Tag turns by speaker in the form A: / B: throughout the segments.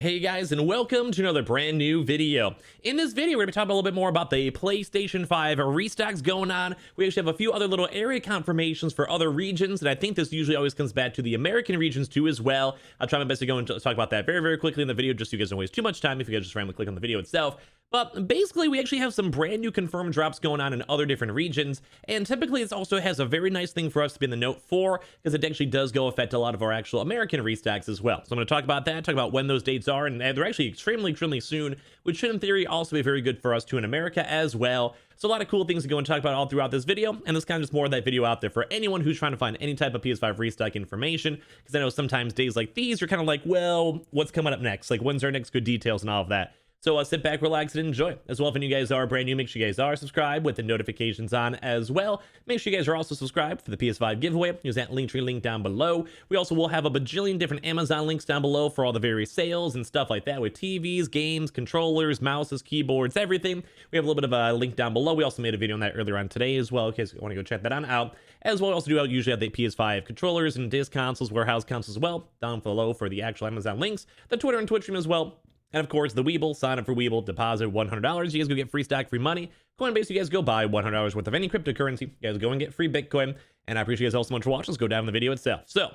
A: Hey guys, and welcome to another brand new video. In this video, we're going to be talking a little bit more about the PlayStation 5 restocks going on. We actually have a few other little area confirmations for other regions, and I think this usually always comes back to the American regions too as well. I'll try my best to go and talk about that very quickly in the video, just so you guys don't waste too much time if you guys just randomly click on the video itself. But basically, we actually have some brand new confirmed drops going on in other different regions, and typically this also has a very nice thing for us to be in the note for, because it actually does go affect a lot of our actual American restocks as well. So I'm going to talk about that, talk about when those dates are, and they're actually extremely soon, which should in theory also be very good for us too in America as well. So a lot of cool things to go and talk about all throughout this video, and this kind of just more of that video out there for anyone who's trying to find any type of PS5 restock information, because I know sometimes days like these, you're kind of like, well, what's coming up next? Like, when's our next good details and all of that? So sit back, relax, and enjoy. As well, if any of you guys are brand new, make sure you guys are subscribed with the notifications on as well. Make sure you guys are also subscribed for the PS5 giveaway. Use that Linktree link down below. We also will have a bajillion different Amazon links down below for all the various sales and stuff like that with TVs, games, controllers, mouses, keyboards, everything. We have a little bit of a link down below. We also made a video on that earlier on today as well, in case you want to go check that on out. As well, we also usually have the PS5 controllers and disc consoles, warehouse consoles as well, down below for the actual Amazon links, the Twitter and Twitch stream as well. And of course, the Weeble, sign up for Weeble, deposit $100. You guys go get free stock, free money. Coinbase, you guys go buy $100 worth of any cryptocurrency. You guys go and get free Bitcoin. And I appreciate you guys all so much for watching. Let's go down the video itself. So,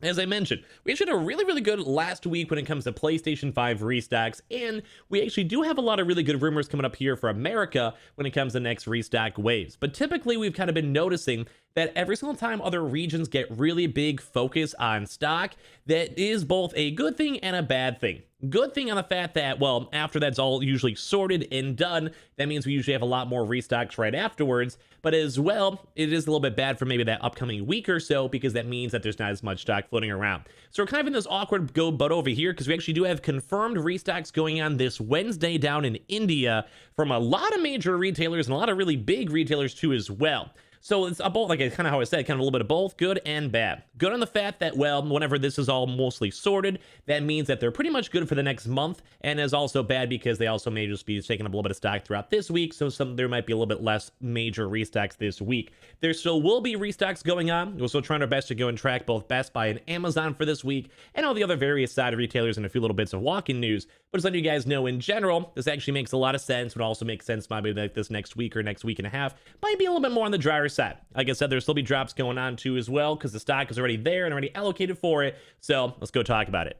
A: as I mentioned, we actually had a really good last week when it comes to PlayStation 5 restocks, and we actually do have a lot of really good rumors coming up here for America when it comes to next restock waves. But typically, we've kind of been noticing that every single time other regions get really big focus on stock, that is both a good thing and a bad thing. Good thing on the fact that, well, after that's all usually sorted and done, that means we usually have a lot more restocks right afterwards. But as well, it is a little bit bad for maybe that upcoming week or so, because that means that there's not as much stock floating around. So we're kind of in this awkward go but over here, because we actually do have confirmed restocks going on this Wednesday down in India from a lot of major retailers and a lot of really big retailers too as well. So it's both, like kind of how I said, kind of a little bit of both, good and bad. Good on the fact that, well, whenever this is all mostly sorted, that means that they're pretty much good for the next month, and is also bad because they also may just be taking up a little bit of stock throughout this week, so there might be a little bit less major restocks this week. There still will be restocks going on. We're still trying our best to go and track both Best Buy and Amazon for this week, and all the other various side retailers and a few little bits of walk-in news. But just letting you guys know, in general, this actually makes a lot of sense. Would also make sense maybe like this next week or next week and a half might be a little bit more on the drier side. Like I said, there'll still be drops going on too as well, because the stock is already there and already allocated for it. So let's go talk about it.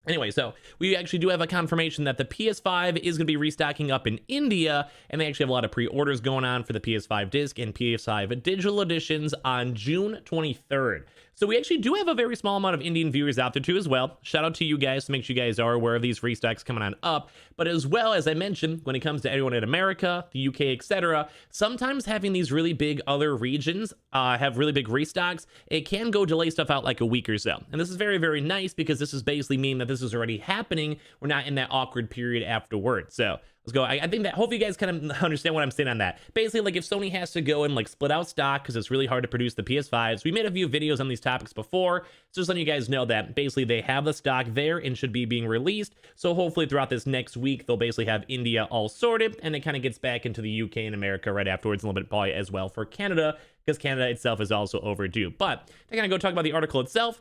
A: Anyway, so we actually do have a confirmation that the PS5 is going to be restocking up in India, and they actually have a lot of pre-orders going on for the PS5 disc and PS5 digital editions on June 23rd. So we actually do have a very small amount of Indian viewers out there too as well. Shout out to you guys to make sure you guys are aware of these restocks coming on up. But as well, as I mentioned, when it comes to everyone in America, the UK, etc., sometimes having these really big other regions have really big restocks, it can go delay stuff out like a week or so. And this is very nice, because this is basically mean that this is already happening. We're not in that awkward period afterwards. So let's go. I think that hopefully you guys kind of understand what I'm saying on that. Basically, like if Sony has to go and like split out stock because it's really hard to produce the PS5s. We made a few videos on these topics before, so just letting you guys know that basically they have the stock there and should be being released. So hopefully throughout this next week, they'll basically have India all sorted, and it kind of gets back into the UK and America right afterwards, a little bit probably as well for Canada, because Canada itself is also overdue. But to kind of go talk about the article itself,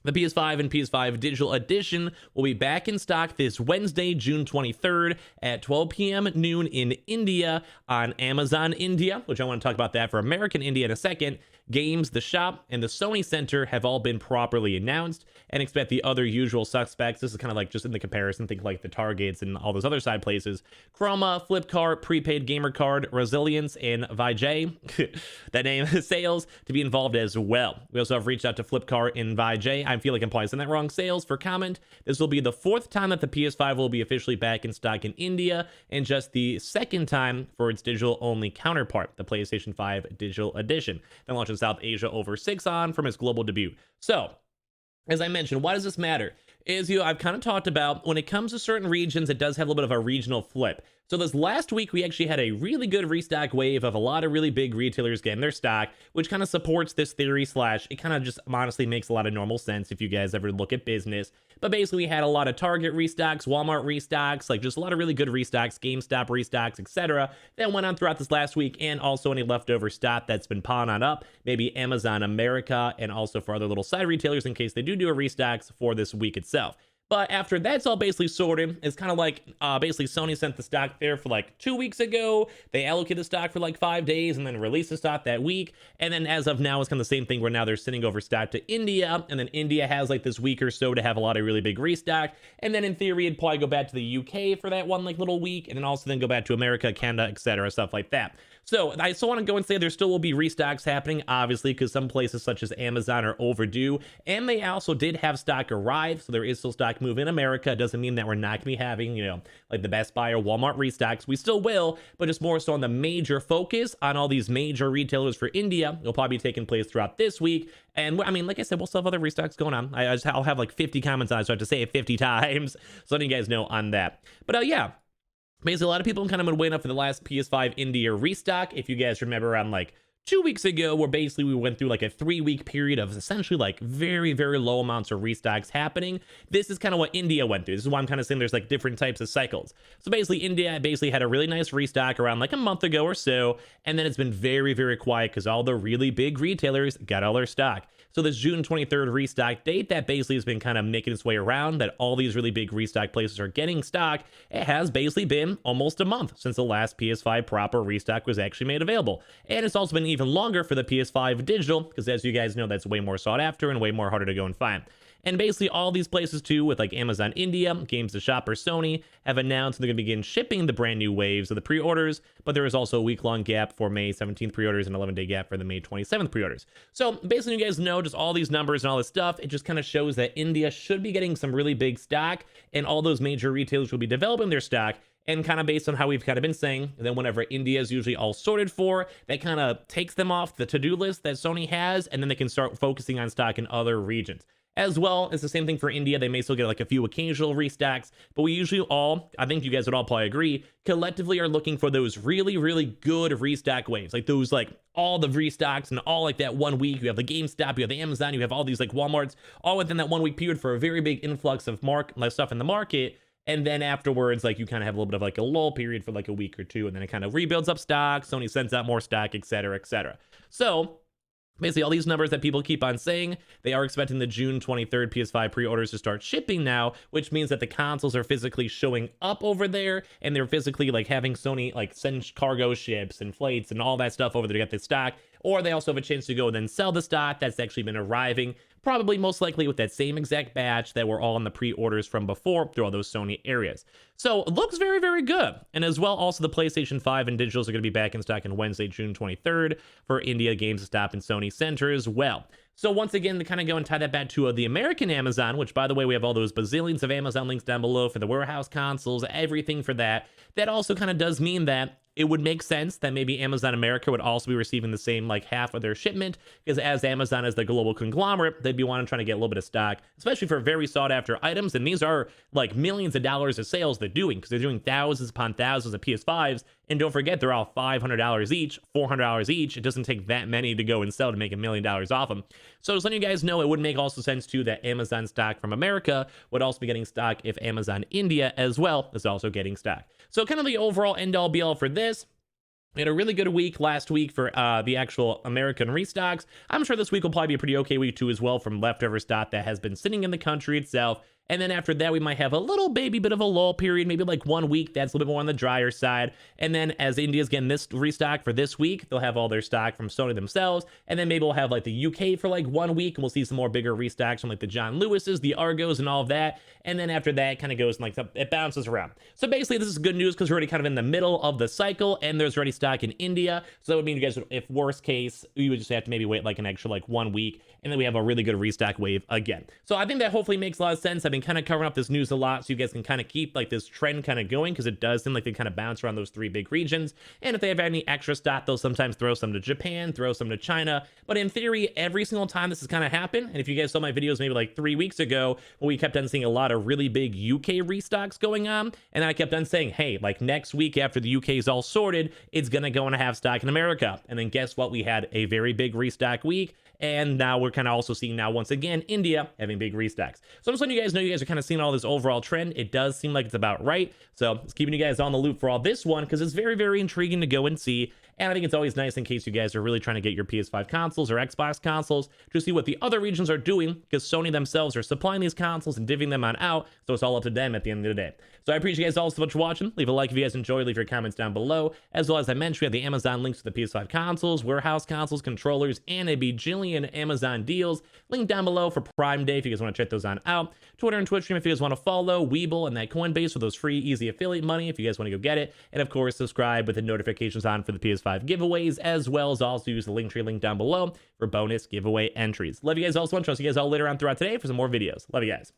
A: the PS5 and PS5 Digital Edition will be back in stock this Wednesday, June 23rd at 12 p.m. noon in India on Amazon India, which I want to talk about that for American India in a second. Games, the shop, and the Sony Center have all been properly announced, and expect the other usual suspects. This is kind of like just in the comparison, think like the Targets and all those other side places. Chroma, Flipkart, Prepaid Gamer Card, Resilience, and Vijay, that name, sales to be involved as well. We also have reached out to Flipkart and Vijay. I feel like I'm probably saying that wrong. Sales for comment. This will be the 4th time that the PS5 will be officially back in stock in India, and just the 2nd time for its digital-only counterpart, the PlayStation 5 Digital Edition. Then launched in South Asia over 6 on from its global debut. So, as I mentioned, why does this matter? I've kind of talked about when it comes to certain regions, it does have a little bit of a regional flip. So this last week, we actually had a really good restock wave of a lot of really big retailers getting their stock, which kind of supports this theory / it kind of just honestly makes a lot of normal sense if you guys ever look at business. But basically, we had a lot of Target restocks, Walmart restocks, like just a lot of really good restocks, GameStop restocks, etc. that went on throughout this last week, and also any leftover stock that's been piling on up, maybe Amazon America, and also for other little side retailers in case they do a restocks for this week itself. But after that's all basically sorted, it's kind of like basically Sony sent the stock there for like 2 weeks ago. They allocated the stock for like 5 days and then released the stock that week. And then as of now, it's kind of the same thing where now they're sending over stock to India. And then India has like this week or so to have a lot of really big restock. And then in theory, it'd probably go back to the UK for that one like little week. And then also then go back to America, Canada, etc., stuff like that. So I still want to go and say there still will be restocks happening, obviously, because some places such as Amazon are overdue. And they also did have stock arrive. So there is still stock move in America. It doesn't mean that we're not going to be having, like the Best Buy or Walmart restocks. We still will, but just more so on the major focus on all these major retailers for India. It'll probably be taking place throughout this week. And I mean, like I said, we'll still have other restocks going on. I'll have like 50 comments on it, so I have to say it 50 times. So letting you guys know on that. But yeah. Basically, a lot of people kind of been waiting up for the last PS5 India restock. If you guys remember around like 2 weeks ago, where basically we went through like a 3-week period of essentially like very, very low amounts of restocks happening. This is kind of what India went through. This is why I'm kind of saying there's like different types of cycles. So basically, India basically had a really nice restock around like a month ago or so. And then it's been very, very quiet because all the really big retailers got all their stock. So this June 23rd restock date that basically has been kind of making its way around, that all these really big restock places are getting stock, it has basically been almost a month since the last PS5 proper restock was actually made available. And it's also been even longer for the PS5 Digital, because as you guys know, that's way more sought after and way more harder to go and find. And basically all these places too, with like Amazon India, Games to Shop, or Sony, have announced they're going to begin shipping the brand new waves of the pre-orders, but there is also a week-long gap for May 17th pre-orders and 11-day gap for the May 27th pre-orders. So basically, you guys know just all these numbers and all this stuff, it just kind of shows that India should be getting some really big stock, and all those major retailers will be developing their stock. And kind of based on how we've kind of been saying, then whenever India is usually all sorted for, that kind of takes them off the to-do list that Sony has, and then they can start focusing on stock in other regions. As well, it's the same thing for India. They may still get like a few occasional restocks, but we usually all, I think you guys would all probably agree, collectively are looking for those really, really good restock waves. Like those, like all the restocks and all like that 1 week. You have the GameStop, you have the Amazon, you have all these like Walmarts, all within that 1 week period for a very big influx of stuff in the market. And then afterwards, like you kind of have a little bit of like a lull period for like a week or two, and then it kind of rebuilds up stock. Sony sends out more stock, etc., etc. So basically, all these numbers that people keep on saying, they are expecting the June 23rd PS5 pre-orders to start shipping now, which means that the consoles are physically showing up over there, and they're physically like having Sony like send cargo ships and flights and all that stuff over there to get the stock. Or they also have a chance to go and then sell the stock that's actually been arriving, probably most likely with that same exact batch that were all in the pre-orders from before through all those Sony areas. So it looks very, very good. And as well, also the PlayStation 5 and digitals are going to be back in stock on Wednesday, June 23rd for India, Games to Stop, and Sony Center as well. So once again, to kind of go and tie that back to the American Amazon, which by the way, we have all those bazillions of Amazon links down below for the warehouse consoles, everything for that. That also kind of does mean that it would make sense that maybe Amazon America would also be receiving the same like half of their shipment, because as Amazon is the global conglomerate, they'd be trying to get a little bit of stock, especially for very sought after items. And these are like millions of dollars of sales they're doing, because they're doing thousands upon thousands of PS5s. And don't forget, they're all $500 each, $400 each. It doesn't take that many to go and sell to make $1 million off them. So just letting you guys know, it would make also sense too that Amazon stock from America would also be getting stock if Amazon India as well is also getting stock. So kind of the overall end all be all for this. We had a really good week last week for the actual American restocks. I'm sure this week will probably be a pretty okay week too as well from leftover stock that has been sitting in the country itself. And then after that, we might have a little baby bit of a lull period, maybe like 1 week. That's a little bit more on the drier side. And then as India's getting this restock for this week, they'll have all their stock from Sony themselves. And then maybe we'll have like the UK for like 1 week, and we'll see some more bigger restocks from like the John Lewis's, the Argos, and all of that. And then after that, it kind of goes and like it bounces around. So basically, this is good news because we're already kind of in the middle of the cycle, and there's already stock in India. So that would mean you guys, if worst case, you would just have to maybe wait like an extra like 1 week, and then we have a really good restock wave again. So I think that hopefully makes a lot of sense. I've been kind of covering up this news a lot so you guys can kind of keep like this trend kind of going, because it does seem like they kind of bounce around those 3 big regions. And if they have any extra stock, they'll sometimes throw some to Japan, throw some to China. But in theory, every single time this has kind of happened, and if you guys saw my videos maybe like 3 weeks ago, when we kept on seeing a lot of really big UK restocks going on, and then I kept on saying, hey, like next week after the UK is all sorted, it's gonna go and have stock in America. And then guess what? We had a very big restock week. And now we're kind of also seeing now, once again, India having big restocks. So I'm just letting you guys know, you guys are kind of seeing all this overall trend. It does seem like it's about right. So it's keeping you guys on the loop for all this one, because it's very, very intriguing to go and see. And I think it's always nice in case you guys are really trying to get your PS5 consoles or Xbox consoles to see what the other regions are doing, because Sony themselves are supplying these consoles and divvying them on out. So it's all up to them at the end of the day. So I appreciate you guys all so much for watching. Leave a like if you guys enjoyed. Leave your comments down below. As well as I mentioned, we have the Amazon links to the PS5 consoles, warehouse consoles, controllers, and a bajillion Amazon deals. Link down below for Prime Day if you guys want to check those on out. Twitter and Twitch stream if you guys want to follow. Weeble and that Coinbase for those free, easy affiliate money if you guys want to go get it. And of course, subscribe with the notifications on for the PS5 giveaways, as well as also use the Linktree link down below for bonus giveaway entries. Love you guys all so much. I'll see you guys all later on throughout today for some more videos. Love you guys.